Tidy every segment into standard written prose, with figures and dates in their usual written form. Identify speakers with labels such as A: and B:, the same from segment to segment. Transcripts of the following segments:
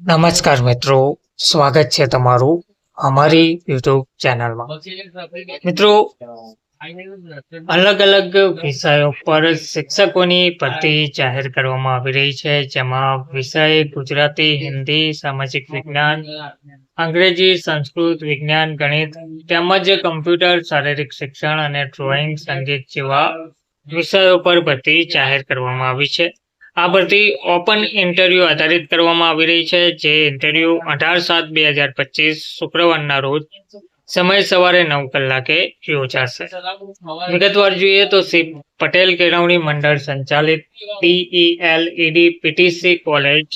A: નમસ્કાર મિત્રો, સ્વાગત છે તમારું અમારી યુટ્યુબ ચેનલમાં। મિત્રો, અલગ અલગ વિષયો પર શિક્ષકોની ભરતી જાહેર કરવામાં આવી રહી છે, જેમાં વિષય ગુજરાતી, હિન્દી, સામાજિક વિજ્ઞાન, અંગ્રેજી, સંસ્કૃત, વિજ્ઞાન, ગણિત તેમજ કમ્પ્યુટર, શારીરિક શિક્ષણ અને ડ્રોઈંગ, સંગીત જેવા વિષયો પર ભરતી જાહેર કરવામાં આવી છે। આ ભરતી ઓપન ઇન્ટરવ્યુ આધારિત કરવામાં આવી રહી છે, જે ઇન્ટરવ્યુ 18/7/2025 શુક્રવારના રોજ સમય સવારે 9 કલાકે યોજાશે। વિગતવાર જોઈએ તો શ્રી પટેલ કેળવણી મંડળ સંચાલિત DELED PTC કોલેજ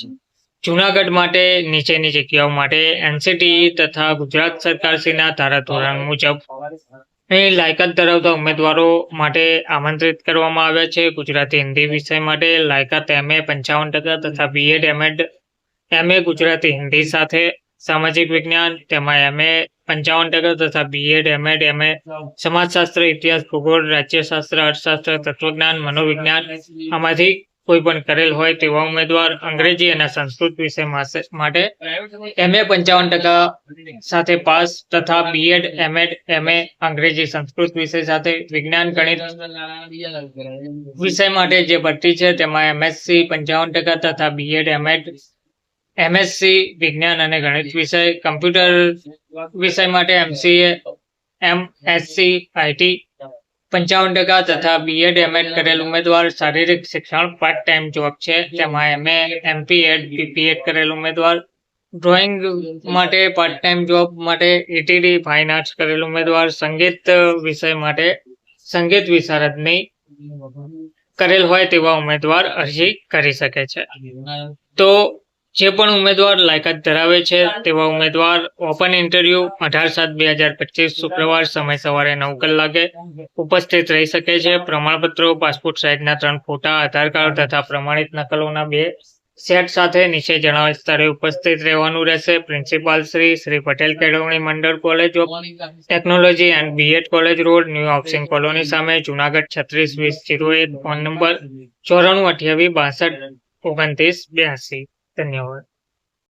A: જૂનાગઢ માટે નીચેની જગ્યાઓ માટે NCTE તથા ગુજરાત સરકારશ્રીના ધારાધોરણ મુજબ અહીં લાયકાત ધરાવતા ઉમેદવારો માટે આમંત્રિત કરવામાં આવ્યા છે। ગુજરાતી હિન્દી વિષય માટે લાયકાત MA 55% તથા BEd MA ગુજરાતી હિન્દી સાથે, સામાજિક વિજ્ઞાન તેમાં MA 55% તથા BEd MA સમાજશાસ્ત્ર, ઇતિહાસ, ભૂગોળ, રાજ્યશાસ્ત્ર, અર્થશાસ્ત્ર, તત્વજ્ઞાન, મનોવિજ્ઞાન આમાંથી કોઈ પણ કરેલ હોય તેવા ઉમેદવાર, અંગ્રેજી અને સંસ્કૃત વિષય માટે MA 55% સાથે પાસ તથા BEd MA અંગ્રેજી સંસ્કૃત વિષય સાથે, વિજ્ઞાન ગણિત વિષય માટે જે ભરતી છે તેમાં MSc 55% તથા BEd MSc વિજ્ઞાન અને ગણિત વિષય, કમ્પ્યુટર વિષય માટે MCA MSc IT 55% તથા BEd MA કરેલ ઉમેદવાર, શારીરિક શિક્ષણ પાર્ટ ટાઈમ જોબ છે તેમાં MA MPEd PPEd કરેલ ઉમેદવાર, ડ્રોઈંગ માટે પાર્ટ ટાઈમ જોબ માટે ETD ફાઇન આર્ટ્સ કરેલ ઉમેદવાર, સંગીત વિષય માટે સંગીત વિશારદની કરેલ હોય તેવા ઉમેદવાર અરજી કરી શકે છે। તો જે પણ ઉમેદવાર લાયકાત ધરાવે છે તેવા ઉમેદવાર ઓપન ઇન્ટરવ્યુ 18/7/2025 શુક્રવાર સમય સવારે 9 કલાકે ઉપસ્થિત રહી શકે છે। પ્રમાણપત્રો, પાસપોર્ટ સાઇઝના 3 ફોટા, આધાર કાર્ડ તથા પ્રમાણિત નકલોના 2 સેટ સાથે નીચે જણાવેલ સ્થળે ઉપસ્થિત રહેવાનું રહેશે। પ્રિન્સિપાલ શ્રી પટેલ કેળવણી મંડળ college of technology and BEd college road, new housing colony સામે, જુનાગઢ 362001, ફોન નંબર 942862692982। ધન્યવાદ।